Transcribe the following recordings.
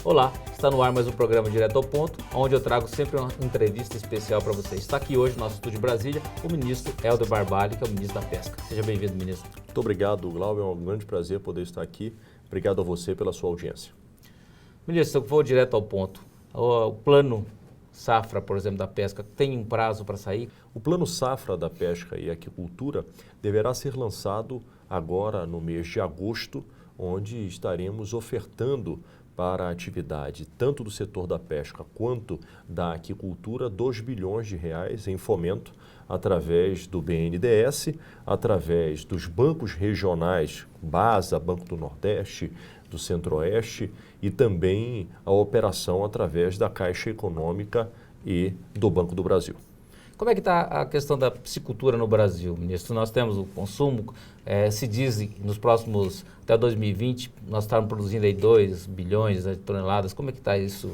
Olá, está no ar mais um programa Direto ao Ponto, onde eu trago sempre uma entrevista especial para vocês. Está aqui hoje no nosso estúdio de Brasília o ministro Helder Barbalho, que é o ministro da Pesca. Seja bem-vindo, ministro. Muito obrigado, Glauber. É um grande prazer poder estar aqui. Obrigado a você pela sua audiência. Ministro, eu vou direto ao ponto. O plano safra, por exemplo, da pesca, tem um prazo para sair? O plano safra da pesca e aquicultura deverá ser lançado agora no mês de agosto, onde estaremos ofertando para a atividade tanto do setor da pesca quanto da aquicultura 2 bilhões de reais em fomento através do BNDES, através dos bancos regionais, BASA, Banco do Nordeste, do Centro-Oeste e também a operação através da Caixa Econômica e do Banco do Brasil. Como é que está a questão da piscicultura no Brasil, ministro? Nós temos o consumo, se diz nos próximos, até 2020, nós estamos produzindo aí 2 bilhões de toneladas. Como é que está isso?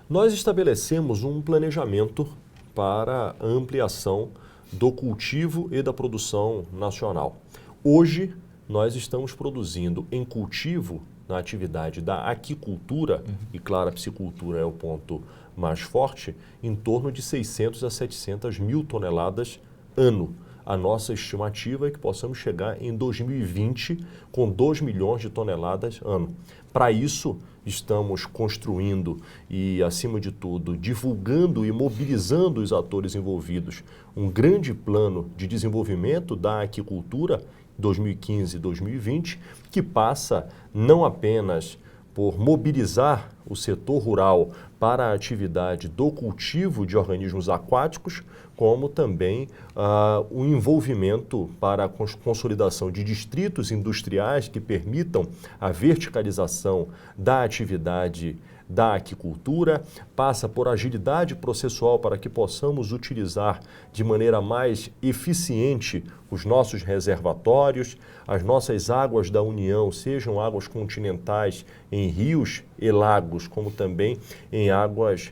Nós estabelecemos um planejamento para a ampliação do cultivo e da produção nacional. Hoje, nós estamos produzindo em cultivo, na atividade da aquicultura, e claro, a piscicultura é o ponto mais forte, em torno de 600 a 700 mil toneladas ano. A nossa estimativa é que possamos chegar em 2020 com 2 milhões de toneladas ano. Para isso, estamos construindo e, acima de tudo, divulgando e mobilizando os atores envolvidos um grande plano de desenvolvimento da aquicultura 2015 e 2020, que passa não apenas por mobilizar o setor rural para a atividade do cultivo de organismos aquáticos, como também o envolvimento para a consolidação de distritos industriais que permitam a verticalização da atividade da aquicultura, passa por agilidade processual para que possamos utilizar de maneira mais eficiente os nossos reservatórios, as nossas águas da União, sejam águas continentais em rios e lagos, como também em águas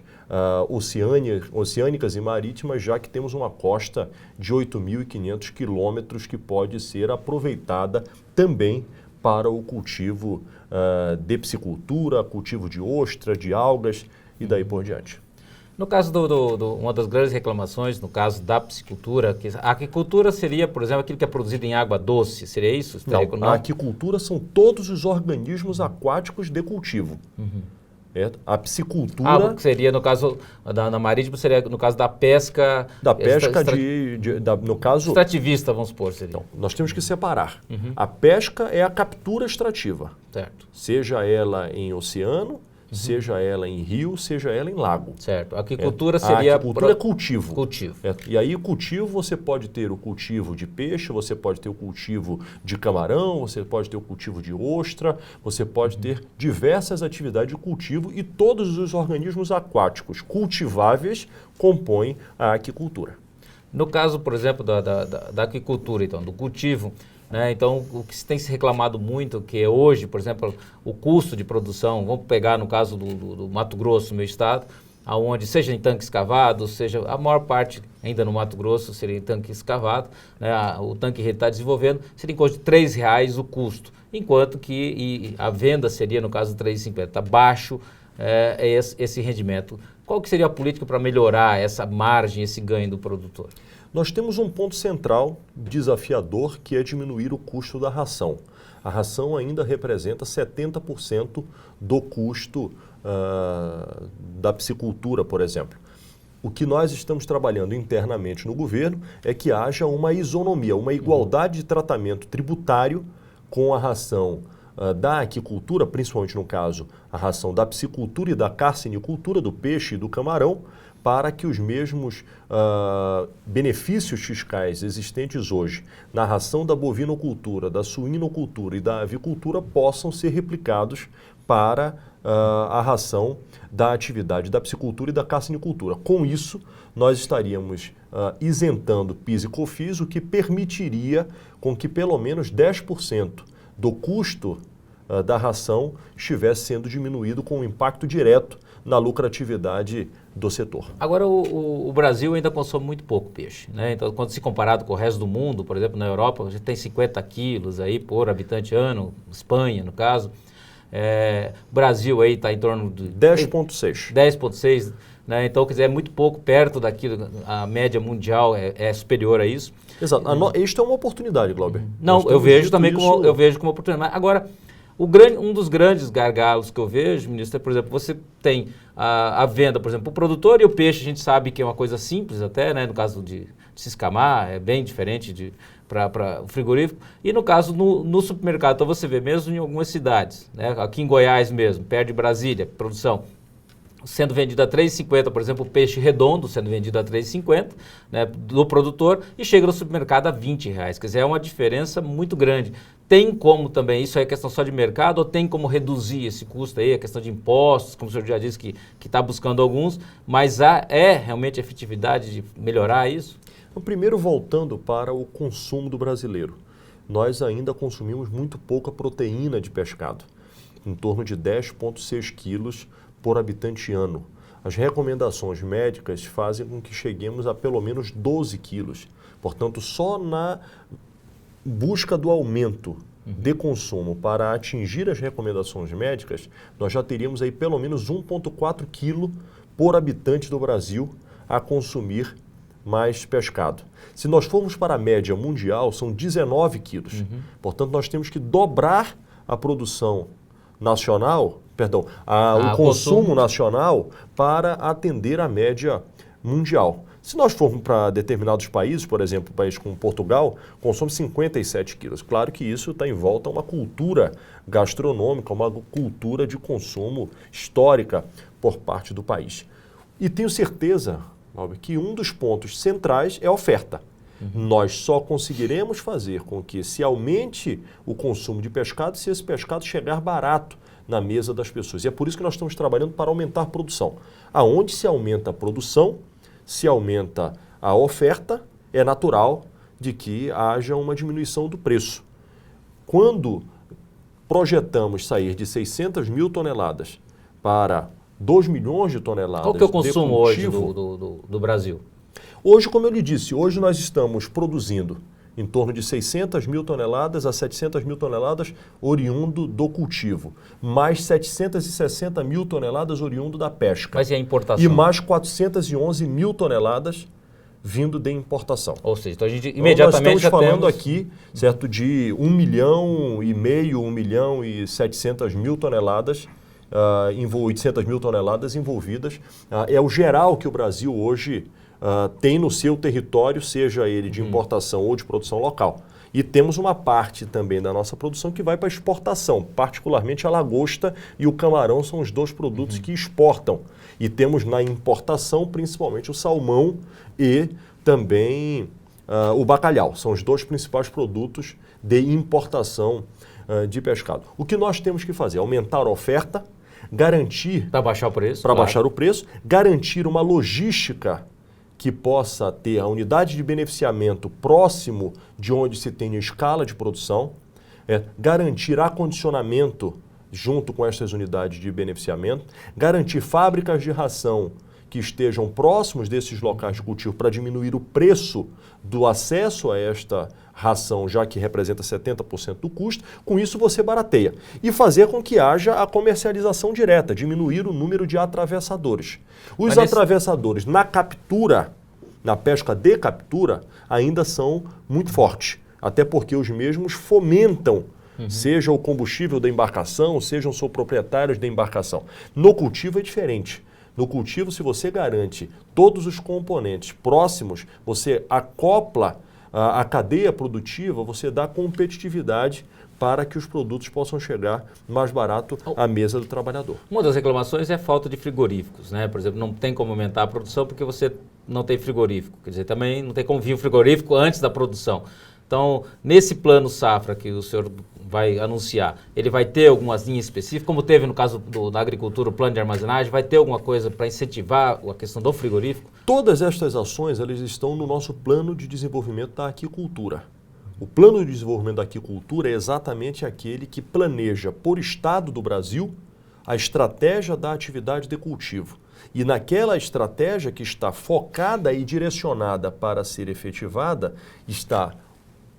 oceânicas e marítimas, já que temos uma costa de 8.500 quilômetros que pode ser aproveitada também para o cultivo de piscicultura, cultivo de ostra, de algas e daí por diante. No caso uma das grandes reclamações, no caso da piscicultura, que a aquicultura seria, por exemplo, aquilo que é produzido em água doce, seria isso? Não, a aquicultura são todos os organismos aquáticos de cultivo. A piscicultura... que seria, no caso da marítima, seria no caso da pesca... Da pesca no caso... Extrativista, vamos supor, seria. Então, nós temos que separar. A pesca é a captura extrativa. Certo. Seja ela em oceano, seja ela em rio, seja ela em lago. Certo. A aquicultura seria... A aquicultura é cultivo. Cultivo. E aí, cultivo, você pode ter o cultivo de peixe, você pode ter o cultivo de camarão, você pode ter o cultivo de ostra, você pode ter diversas atividades de cultivo e todos os organismos aquáticos cultiváveis compõem a aquicultura. No caso, por exemplo, da aquicultura, então, do cultivo, né? Então, o que tem se reclamado muito, que é hoje, por exemplo, o custo de produção, vamos pegar no caso do Mato Grosso, meu estado, aonde seja em tanque escavado, seja a maior parte ainda no Mato Grosso seria em tanque escavado, né? O tanque que ele está desenvolvendo seria em coisa de R$3 o custo, enquanto que a venda seria, no caso, R$3,50. Está baixo esse rendimento. Qual que seria a política para melhorar essa margem, esse ganho do produtor? Nós temos um ponto central desafiador, que é diminuir o custo da ração. A ração ainda representa 70% do custo da piscicultura, por exemplo. O que nós estamos trabalhando internamente no governo é que haja uma isonomia, uma igualdade de tratamento tributário com a ração da aquicultura, principalmente no caso a ração da piscicultura e da carcinicultura, do peixe e do camarão, para que os mesmos benefícios fiscais existentes hoje na ração da bovinocultura, da suinocultura e da avicultura possam ser replicados para a ração da atividade da piscicultura e da carcinicultura. Com isso, nós estaríamos isentando PIS e COFINS, o que permitiria com que pelo menos 10% do custo da ração estivesse sendo diminuído com um impacto direto na lucratividade do setor. Agora, o Brasil ainda consome muito pouco peixe, né? Então, quando se comparado com o resto do mundo, por exemplo, na Europa, a gente tem 50 quilos aí por habitante ano, Espanha, no caso. O Brasil aí está em torno de 10,6. 10,6, né? Então, quer dizer, é muito pouco perto daquilo, a média mundial é superior a isso. Exato. Isto é uma oportunidade, Glauber. Não, eu vejo também como oportunidade. Agora, um dos grandes gargalos que eu vejo, ministro, é, por exemplo, você tem a venda, por exemplo, o produtor e o peixe, a gente sabe que é uma coisa simples até, né? No caso de se escamar, é bem diferente para o frigorífico. E no caso, no supermercado, então você vê mesmo em algumas cidades, né? Aqui em Goiás mesmo, perto de Brasília, produção, sendo vendido a R$ 3,50, por exemplo, o peixe redondo sendo vendido a R$ 3,50, né, do produtor, e chega no supermercado a R$ 20. Quer dizer, é uma diferença muito grande. Tem como também, isso é questão só de mercado, ou tem como reduzir esse custo aí, a questão de impostos, como o senhor já disse que está buscando alguns, mas é realmente a efetividade de melhorar isso? Então, primeiro, voltando para o consumo do brasileiro. Nós ainda consumimos muito pouca proteína de pescado, em torno de 10,6 quilos por habitante ano. As recomendações médicas fazem com que cheguemos a pelo menos 12 quilos. Portanto, só na busca do aumento de consumo para atingir as recomendações médicas, nós já teríamos aí pelo menos 1,4 quilo por habitante do Brasil a consumir mais pescado. Se nós formos para a média mundial, são 19 quilos. Portanto, nós temos que dobrar a produção nacional, o consumo nacional para atender a média mundial. Se nós formos para determinados países, por exemplo, um país como Portugal, consome 57 quilos. Claro que isso está em volta a uma cultura gastronômica, uma cultura de consumo histórica por parte do país. E tenho certeza, Albert, que um dos pontos centrais é a oferta. Nós só conseguiremos fazer com que se aumente o consumo de pescado se esse pescado chegar barato na mesa das pessoas. E é por isso que nós estamos trabalhando para aumentar a produção. Aonde se aumenta a produção, se aumenta a oferta, é natural de que haja uma diminuição do preço. Quando projetamos sair de 600 mil toneladas para 2 milhões de toneladas qual que é o consumo hoje cultivo, do Brasil? Hoje, como eu lhe disse, hoje nós estamos produzindo em torno de 600 mil toneladas a 700 mil toneladas oriundo do cultivo, mais 760 mil toneladas oriundo da pesca. Mas e a importação? E mais 411 mil toneladas vindo de importação. Ou seja, então a gente imediatamente nós estamos falando aqui, certo, de 1,5 milhão, 1 milhão e 700 mil toneladas, 800 mil toneladas envolvidas. É o geral que o Brasil hoje tem no seu território, seja ele de importação ou de produção local. E temos uma parte também da nossa produção que vai para exportação, particularmente a lagosta e o camarão são os dois produtos que exportam. E temos na importação principalmente o salmão e também o bacalhau. São os dois principais produtos de importação de pescado. O que nós temos que fazer? Aumentar a oferta, garantir... Para baixar o preço. Para baixar o preço, garantir uma logística que possa ter a unidade de beneficiamento próximo de onde se tem a escala de produção, garantir acondicionamento junto com essas unidades de beneficiamento, garantir fábricas de ração que estejam próximos desses locais de cultivo para diminuir o preço do acesso a esta ração, já que representa 70% do custo. Com isso você barateia. E fazer com que haja a comercialização direta, diminuir o número de atravessadores. Os atravessadores na captura, na pesca de captura, ainda são muito fortes, até porque os mesmos fomentam seja o combustível da embarcação, sejam os proprietários da embarcação. No cultivo é diferente. No cultivo, se você garante todos os componentes próximos, você acopla a cadeia produtiva, você dá competitividade para que os produtos possam chegar mais barato à mesa do trabalhador. Uma das reclamações é a falta de frigoríficos, né? Por exemplo, não tem como aumentar a produção porque você não tem frigorífico. Quer dizer, também não tem como vir o frigorífico antes da produção. Então, nesse plano safra que o senhor vai anunciar, ele vai ter algumas linhas específicas, como teve no caso da agricultura, o plano de armazenagem, vai ter alguma coisa para incentivar a questão do frigorífico? Todas estas ações, elas estão no nosso plano de desenvolvimento da aquicultura. O plano de desenvolvimento da aquicultura é exatamente aquele que planeja, por estado do Brasil, a estratégia da atividade de cultivo. E naquela estratégia que está focada e direcionada para ser efetivada, está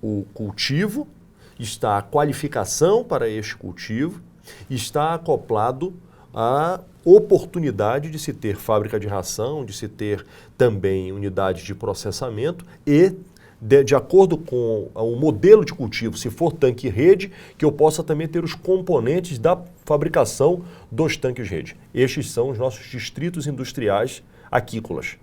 o cultivo, está a qualificação para este cultivo, está acoplado à oportunidade de se ter fábrica de ração, de se ter também unidades de processamento e, de acordo com o modelo de cultivo, se for tanque-rede, que eu possa também ter os componentes da fabricação dos tanques-rede. Estes são os nossos distritos industriais aquícolas.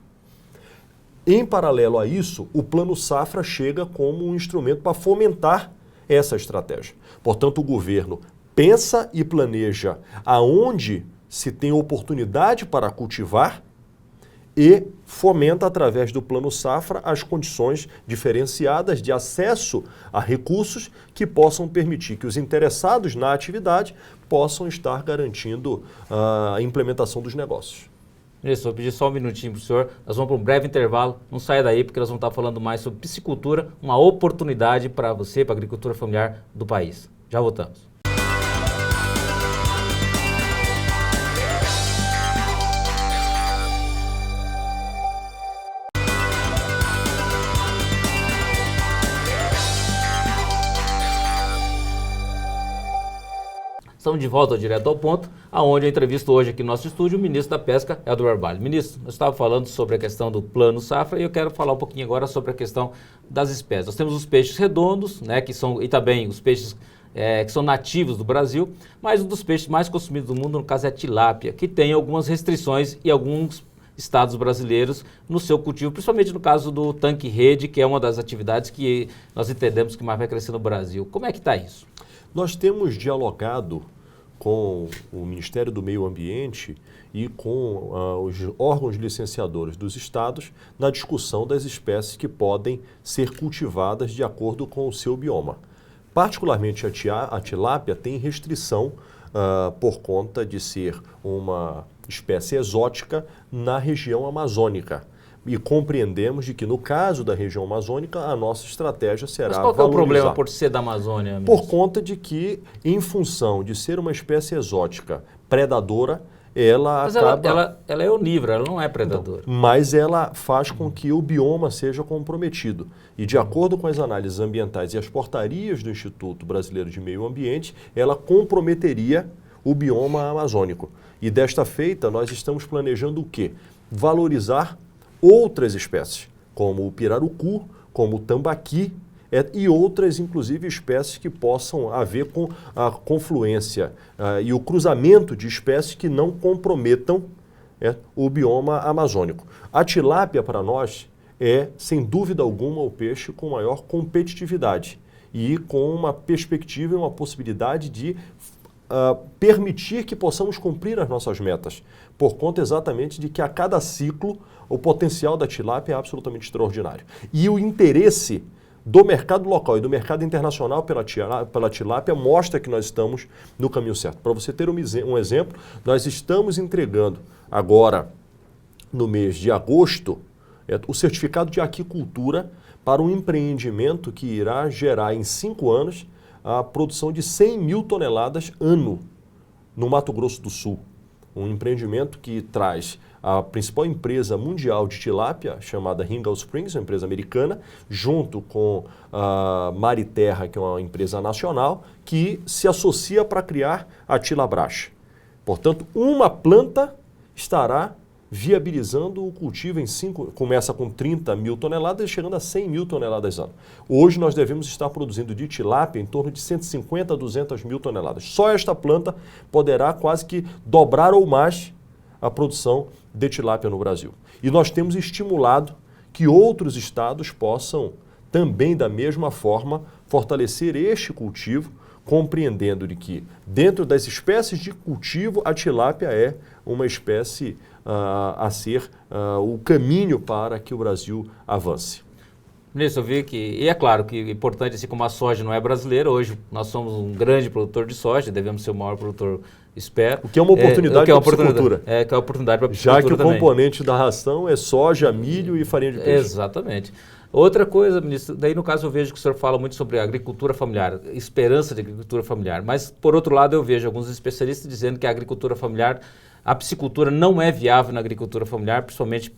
Em paralelo a isso, o Plano Safra chega como um instrumento para fomentar essa estratégia. Portanto, o governo pensa e planeja aonde se tem oportunidade para cultivar e fomenta, através do Plano Safra, as condições diferenciadas de acesso a recursos que possam permitir que os interessados na atividade possam estar garantindo a implementação dos negócios. Ministro, vou pedir só um minutinho para o senhor. Nós vamos para um breve intervalo. Não saia daí, porque nós vamos estar falando mais sobre piscicultura, uma oportunidade para você, para a agricultura familiar do país. Já voltamos. Estamos de volta direto ao ponto, aonde eu entrevisto hoje aqui no nosso estúdio o ministro da Pesca, Eldo Barbalho. Ministro, nós estávamos falando sobre a questão do Plano Safra e eu quero falar um pouquinho agora sobre a questão das espécies. Nós temos os peixes redondos, né, que são, e também os peixes que são nativos do Brasil, mas um dos peixes mais consumidos do mundo, no caso, é a tilápia, que tem algumas restrições e alguns estados brasileiros no seu cultivo, principalmente no caso do tanque-rede, que é uma das atividades que nós entendemos que mais vai crescer no Brasil. Como é que está isso? Nós temos dialogado com o Ministério do Meio Ambiente e com os órgãos licenciadores dos estados na discussão das espécies que podem ser cultivadas de acordo com o seu bioma. Particularmente a tilápia tem restrição por conta de ser uma espécie exótica na região amazônica. E compreendemos de que, no caso da região amazônica, a nossa estratégia será valorizar. Mas qual que é o problema por ser da Amazônia? Ministro? Por conta de que, em função de ser uma espécie exótica predadora, ela mas acaba... ela é onívora, ela não é predadora. Então, mas ela faz com que o bioma seja comprometido. E, de acordo com as análises ambientais e as portarias do Instituto Brasileiro de Meio Ambiente, ela comprometeria o bioma amazônico. E, desta feita, nós estamos planejando o quê? Valorizar outras espécies, como o pirarucu, como o tambaqui e outras, inclusive, espécies que possam haver com a confluência e o cruzamento de espécies que não comprometam o bioma amazônico. A tilápia, para nós, é, sem dúvida alguma, o peixe com maior competitividade e com uma perspectiva e uma possibilidade de permitir que possamos cumprir as nossas metas, por conta exatamente de que a cada ciclo o potencial da tilápia é absolutamente extraordinário. E o interesse do mercado local e do mercado internacional pela tilápia mostra que nós estamos no caminho certo. Para você ter um exemplo, nós estamos entregando agora, no mês de agosto, o certificado de aquicultura para um empreendimento que irá gerar em 5 anos a produção de 100 mil toneladas ano no Mato Grosso do Sul. Um empreendimento que traz a principal empresa mundial de tilápia, chamada Ringgold Springs, uma empresa americana, junto com a Mariterra, que é uma empresa nacional, que se associa para criar a Tilabrás. Portanto, uma planta estará viabilizando o cultivo começa com 30 mil toneladas, chegando a 100 mil toneladas ano. Hoje nós devemos estar produzindo de tilápia em torno de 150 a 200 mil toneladas. Só esta planta poderá quase que dobrar ou mais a produção de tilápia no Brasil. E nós temos estimulado que outros estados possam também, da mesma forma, fortalecer este cultivo, compreendendo de que, dentro das espécies de cultivo, a tilápia é uma espécie a ser o caminho para que o Brasil avance. Ministro, eu vi que, e é claro que é importante, assim como a soja não é brasileira, hoje nós somos um grande produtor de soja, devemos ser o maior produtor, espero. O que é uma oportunidade para a piscicultura. Que é uma oportunidade para a piscicultura. Já que o também. Componente da ração é soja, milho e farinha de peixe. Exatamente. Outra coisa, ministro, daí no caso eu vejo que o senhor fala muito sobre a agricultura familiar, esperança de agricultura familiar, mas por outro lado eu vejo alguns especialistas dizendo que a agricultura familiar, a piscicultura não é viável na agricultura familiar, principalmente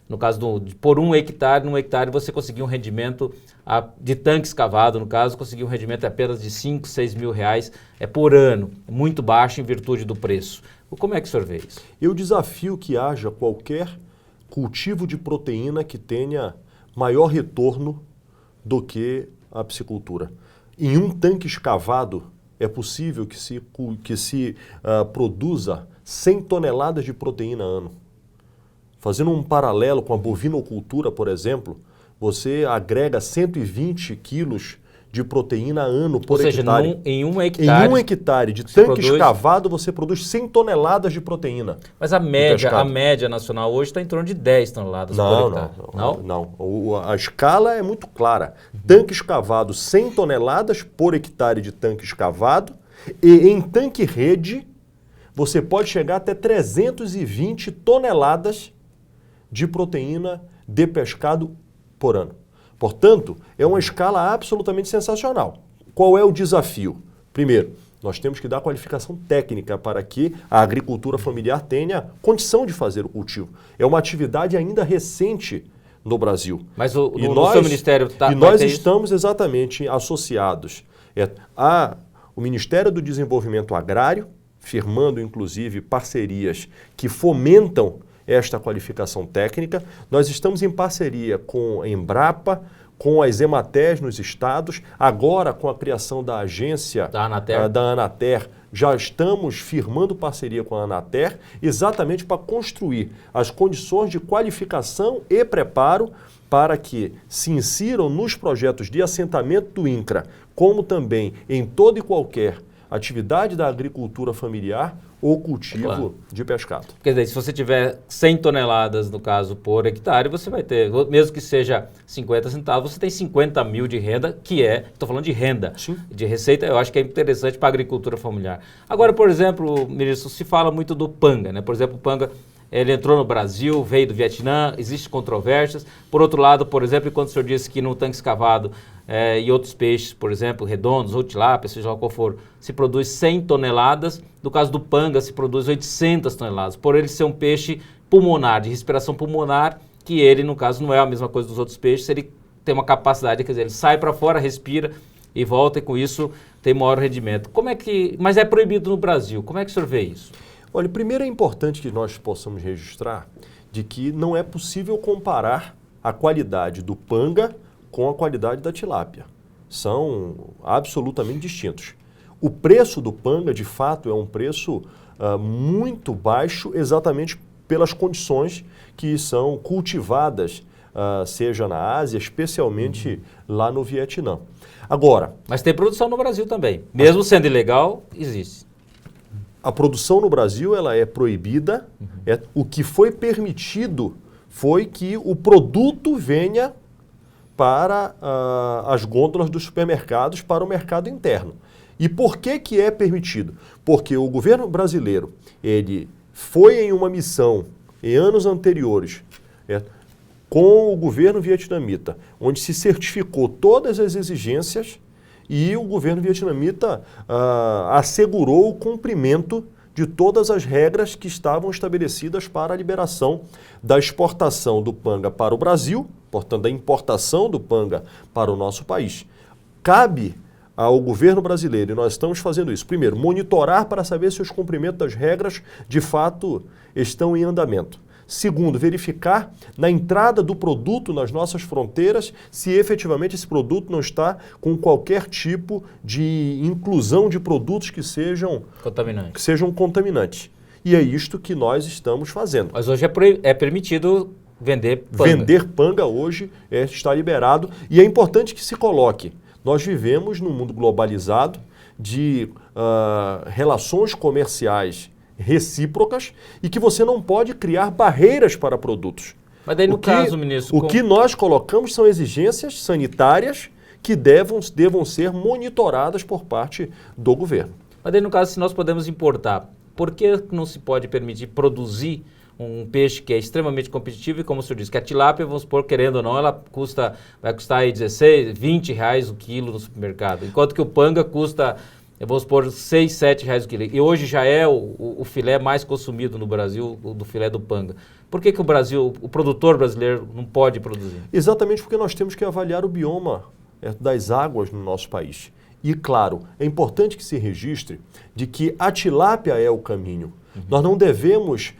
no caso por 1 hectare, num hectare você conseguir um rendimento de tanque escavado, no caso, conseguir um rendimento apenas de 5, 6 mil reais por ano, muito baixo em virtude do preço. Como é que o senhor vê isso? Eu desafio que haja qualquer cultivo de proteína que tenha maior retorno do que a piscicultura. Em um tanque escavado, é possível que se produza 100 toneladas de proteína ano. Fazendo um paralelo com a bovinocultura, por exemplo, você agrega 120 quilos de proteína ano por hectare. Ou seja, em um hectare... Em um hectare de tanque escavado, você produz 100 toneladas de proteína. Mas a média nacional hoje está em torno de 10 toneladas por hectare. Não. A escala é muito clara. Tanque escavado, 100 toneladas por hectare de tanque escavado. E em tanque rede, você pode chegar até 320 toneladas de proteína de pescado por ano. Portanto, é uma escala absolutamente sensacional. Qual é o desafio? Primeiro, nós temos que dar qualificação técnica para que a agricultura familiar tenha condição de fazer o cultivo. É uma atividade ainda recente no Brasil. Mas no seu ministério está... E nós estamos exatamente associados ao Ministério do Desenvolvimento Agrário, firmando inclusive parcerias que fomentam esta qualificação técnica. Nós estamos em parceria com a Embrapa, com as Emater nos estados, agora com a criação da agência da Anater, já estamos firmando parceria com a Anater, exatamente para construir as condições de qualificação e preparo para que se insiram nos projetos de assentamento do INCRA, como também em toda e qualquer atividade da agricultura familiar ou cultivo de pescado. Quer dizer, se você tiver 100 toneladas, no caso, por hectare, você vai ter, mesmo que seja 50 centavos, você tem 50 mil de renda, estou falando de renda, sim, de receita, eu acho que é interessante para a agricultura familiar. Agora, por exemplo, ministro, se fala muito do panga, né? Por exemplo, o panga, ele entrou no Brasil, veio do Vietnã, existem controvérsias. Por outro lado, por exemplo, quando o senhor disse que no tanque escavado e outros peixes, por exemplo, redondos ou tilápia, seja lá qual for, se produz 100 toneladas, no caso do panga se produz 800 toneladas, por ele ser um peixe pulmonar, de respiração pulmonar, que ele, no caso, não é a mesma coisa dos outros peixes, ele tem uma capacidade, quer dizer, ele sai para fora, respira e volta e com isso tem maior rendimento. Mas é proibido no Brasil, como é que o senhor vê isso? Olha, primeiro é importante que nós possamos registrar de que não é possível comparar a qualidade do panga com a qualidade da tilápia. São absolutamente distintos. O preço do panga, de fato, é um preço muito baixo, exatamente pelas condições que são cultivadas, seja na Ásia, especialmente lá no Vietnã. Agora... Mas tem produção no Brasil também. Mesmo sendo ilegal, existe. A produção no Brasil ela é proibida. O que foi permitido foi que o produto venha para as gôndolas dos supermercados, para o mercado interno. E por que é permitido? Porque o governo brasileiro ele foi em uma missão em anos anteriores com o governo vietnamita, onde se certificou todas as exigências e o governo vietnamita assegurou o cumprimento de todas as regras que estavam estabelecidas para a liberação da exportação do panga para o Brasil, portanto, da importação do panga para o nosso país. Cabe ao governo brasileiro, e nós estamos fazendo isso, primeiro, monitorar para saber se os cumprimentos das regras de fato estão em andamento. Segundo, verificar na entrada do produto nas nossas fronteiras se efetivamente esse produto não está com qualquer tipo de inclusão de produtos que sejam contaminantes. E é isto que nós estamos fazendo. Mas hoje é permitido vender panga. Vender panga hoje está liberado e é importante que se coloque. Nós vivemos num mundo globalizado de relações comerciais recíprocas e que você não pode criar barreiras para produtos. Mas daí no caso, ministro... O que nós colocamos são exigências sanitárias que devam ser monitoradas por parte do governo. Mas daí no caso, se nós podemos importar, por que não se pode permitir produzir um peixe que é extremamente competitivo e como o senhor disse, que a tilápia, vamos supor, querendo ou não, ela vai custar aí 16, 20 reais o quilo no supermercado, enquanto que o panga custa vamos supor, 6, 7 reais o quilo. E hoje já é o filé mais consumido no Brasil, o do filé do panga. Por que o Brasil, o produtor brasileiro não pode produzir? Exatamente porque nós temos que avaliar o bioma das águas no nosso país. E, claro, é importante que se registre de que a tilápia é o caminho. Nós não devemos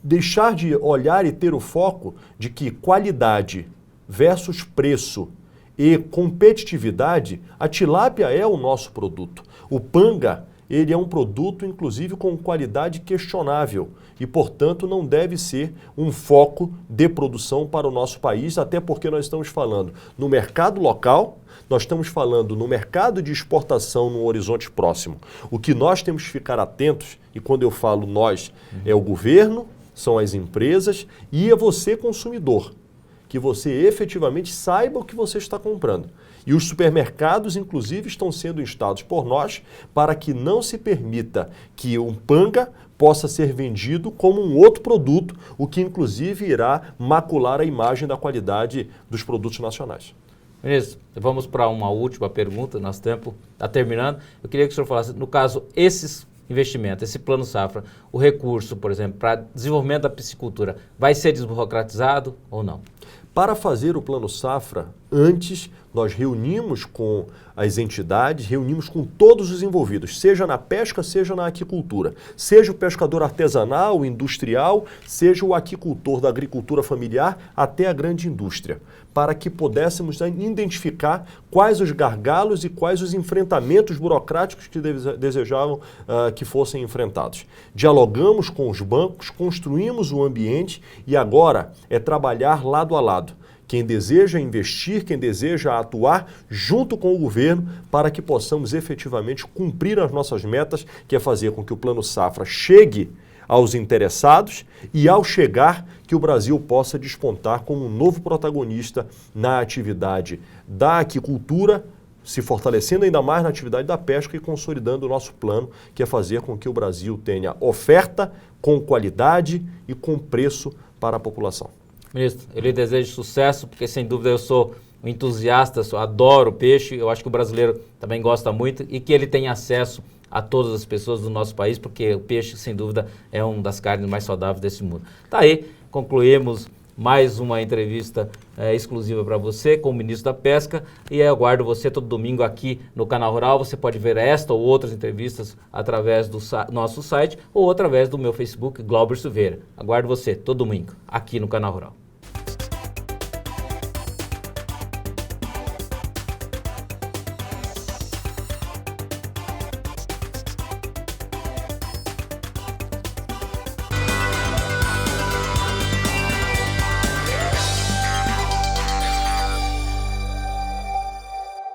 deixar de olhar e ter o foco de que qualidade versus preço e competitividade, a tilápia é o nosso produto. O panga, ele é um produto, inclusive, com qualidade questionável e, portanto, não deve ser um foco de produção para o nosso país, até porque nós estamos falando no mercado local, nós estamos falando no mercado de exportação no horizonte próximo. O que nós temos que ficar atentos, e quando eu falo nós, é o governo, são as empresas e é você, consumidor, que você efetivamente saiba o que você está comprando. E os supermercados, inclusive, estão sendo instados por nós para que não se permita que um panga possa ser vendido como um outro produto, o que, inclusive, irá macular a imagem da qualidade dos produtos nacionais. Ministro, vamos para uma última pergunta, nosso tempo está terminando. Eu queria que o senhor falasse, no caso, esses investimentos, esse plano safra, o recurso, por exemplo, para desenvolvimento da piscicultura, vai ser desburocratizado ou não? Para fazer o plano safra, antes nós reunimos com as entidades, reunimos com todos os envolvidos, seja na pesca, seja na aquicultura, seja o pescador artesanal, industrial, seja o aquicultor da agricultura familiar, até a grande indústria, para que pudéssemos identificar quais os gargalos e quais os enfrentamentos burocráticos que desejavam que fossem enfrentados. Dialogamos com os bancos, construímos o ambiente e agora é trabalhar lado a lado. Quem deseja investir, quem deseja atuar junto com o governo para que possamos efetivamente cumprir as nossas metas, que é fazer com que o Plano Safra chegue aos interessados e, ao chegar, que o Brasil possa despontar como um novo protagonista na atividade da aquicultura, se fortalecendo ainda mais na atividade da pesca e consolidando o nosso plano, que é fazer com que o Brasil tenha oferta com qualidade e com preço para a população. Ministro, eu lhe desejo sucesso, porque sem dúvida eu sou um entusiasta, adoro peixe, eu acho que o brasileiro também gosta muito e que ele tenha acesso a todas as pessoas do nosso país, porque o peixe, sem dúvida, é uma das carnes mais saudáveis desse mundo. Tá aí, concluímos mais uma entrevista exclusiva para você com o ministro da Pesca e eu aguardo você todo domingo aqui no Canal Rural. Você pode ver esta ou outras entrevistas através do nosso site ou através do meu Facebook, Glauber Silveira. Aguardo você todo domingo aqui no Canal Rural.